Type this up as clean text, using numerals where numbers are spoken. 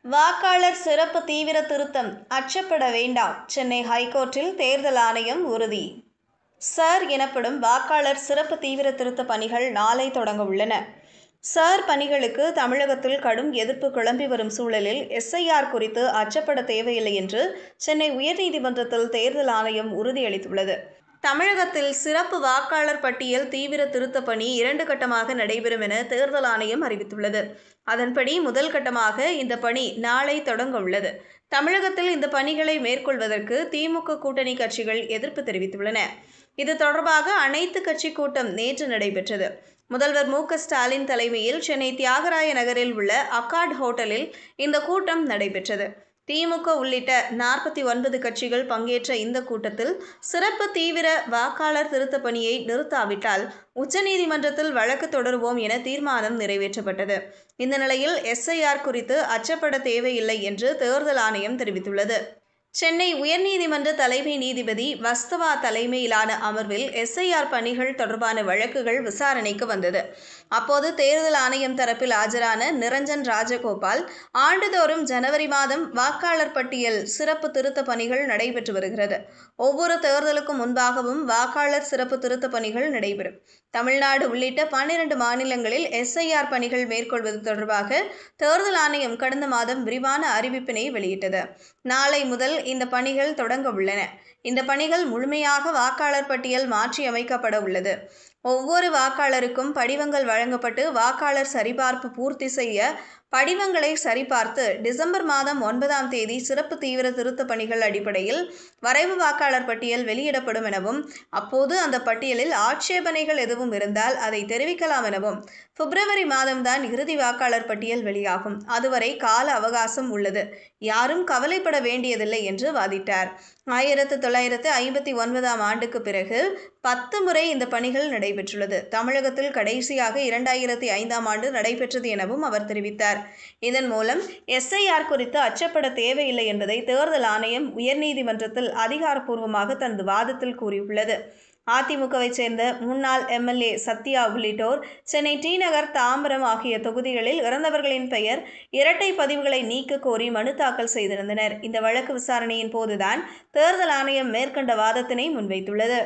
வாக்காளர் சிறப்பு தீவிர திருத்தம் அச்சப்பட வேண்டாம். சென்னை ஹைகோர்ட்டில் தேர்தல் ஆணையம் உறுதி. சர் எனப்படும் வாக்காளர் சிறப்பு தீவிர திருத்த பணிகள் நாளை தொடங்க உள்ளன. சர் பணிகளுக்கு தமிழகத்தில் கடும் எதிர்ப்பு கிளம்பி வரும் சூழலில் எஸ்ஐஆர் குறித்து அச்சப்பட தேவையில்லை என்று சென்னை உயர்நீதிமன்றத்தில் தேர்தல் ஆணையம் உறுதியளித்துள்ளது. தமிழகத்தில் சிறப்பு வாக்காளர் பட்டியல் தீவிர திருத்த பணி 2 கட்டமாக நடைபெறும் என தேர்தல் ஆணையம் அறிவித்துள்ளது. அதன்படி முதல் கட்டமாக இந்த பணி நாளை தொடங்க உள்ளது. தமிழகத்தில் இந்த பணிகளை மேற்கொள்வதற்கு திமுக கூட்டணி கட்சிகள் எதிர்ப்பு தெரிவித்துள்ளன. இது தொடர்பாக அனைத்து கட்சி கூட்டம் நேற்று நடைபெற்றது. முதல்வர் மு.க.ஸ்டாலின் தலைமையில் சென்னை தியாகராய நகரில் உள்ள அக்கார்ட் ஹோட்டலில் இந்த கூட்டம் நடைபெற்றது. திமுக உள்ளிட்ட 49 கட்சிகள் பங்கேற்ற இந்த கூட்டத்தில் சிறப்பு தீவிர வாக்காளர் திருத்த பணியை நிறுத்தாவிட்டால் உச்சநீதிமன்றத்தில் வழக்கு தொடருவோம் என தீர்மானம் நிறைவேற்றப்பட்டது. இந்த நிலையில் எஸ்ஐஆர் குறித்து அச்சப்பட தேவையில்லை என்று தேர்தல் ஆணையம் தெரிவித்துள்ளது. சென்னை உயர்நீதிமன்ற தலைமை நீதிபதி வஸ்தவா தலைமையிலான அமர்வில் எஸ்ஐஆர் பணிகள் தொடர்பான வழக்குகள் விசாரணைக்கு வந்தது. அப்போது தேர்தல் ஆணையம் தரப்பில் ஆஜரான நிரஞ்சன் ராஜகோபால், ஆண்டுதோறும் ஜனவரி மாதம் வாக்காளர் பட்டியல் சிறப்பு திருத்த பணிகள் நடைபெற்று வருகிறது. ஒவ்வொரு தேர்தலுக்கும் முன்பாகவும் வாக்காளர் சிறப்பு திருத்த பணிகள் நடைபெறும். தமிழ்நாடு உள்ளிட்ட 12 மாநிலங்களில் எஸ்ஐஆர் பணிகள் மேற்கொள்வது தொடர்பாக தேர்தல் ஆணையம் கடந்த மாதம் விரிவான அறிவிப்பினை வெளியிட்டது. நாளை முதல் இந்த பணிகள் தொடங்க உள்ளன. இந்த பணிகள் முழுமையாக வாக்காளர் பட்டியல் மாற்றியமைக்கப்பட உள்ளது. ஒவ்வொரு வாக்காளருக்கும் படிவங்கள் வழங்கப்பட்டு வாக்காளர் சரிபார்ப்பு பூர்த்தி செய்ய படிவங்களை சரிபார்த்து டிசம்பர் மாதம் 9ஆம் தேதி சிறப்பு தீவிர திருத்த பணிகள் அடிப்படையில் வரைவு வாக்காளர் பட்டியல் வெளியிடப்படும் எனவும், அப்போது அந்த பட்டியலில் ஆட்சேபனைகள் எதுவும் இருந்தால் அதை தெரிவிக்கலாம் எனவும், பிப்ரவரி மாதம்தான் இறுதி வாக்காளர் பட்டியல் வெளியாகும். அதுவரை கால அவகாசம் உள்ளது. யாரும் கவலைப்பட வேண்டியதில்லை என்று வாதிட்டார். 1959ஆம் ஆண்டுக்கு பிறகு 10 முறை இந்த பணிகள் நடைபெற்றுள்ளது. தமிழகத்தில் கடைசியாக 2005ஆம் ஆண்டு நடைபெற்றது எனவும் அவர் தெரிவித்தார். இதன் மூலம் எஸ்ஐஆர் குறித்து அச்சப்பட தேவையில்லை என்பதை தேர்தல் ஆணையம் உயர்நீதிமன்றத்தில் அதிகாரப்பூர்வமாக தனது வாதத்தில் கூறியுள்ளது. அதிமுகவை சேர்ந்த முன்னாள் எம்எல்ஏ சத்யா உள்ளிட்டோர் சென்னை டி நகர், தாம்பரம் ஆகிய தொகுதிகளில் இறந்தவர்களின் பெயர் இரட்டை பதிவுகளை நீக்க கோரி மனு தாக்கல் செய்திருந்தனர். இந்த வழக்கு விசாரணையின் போதுதான் தேர்தல் ஆணையம் மேற்கண்ட வாதத்தினை முன்வைத்துள்ளது.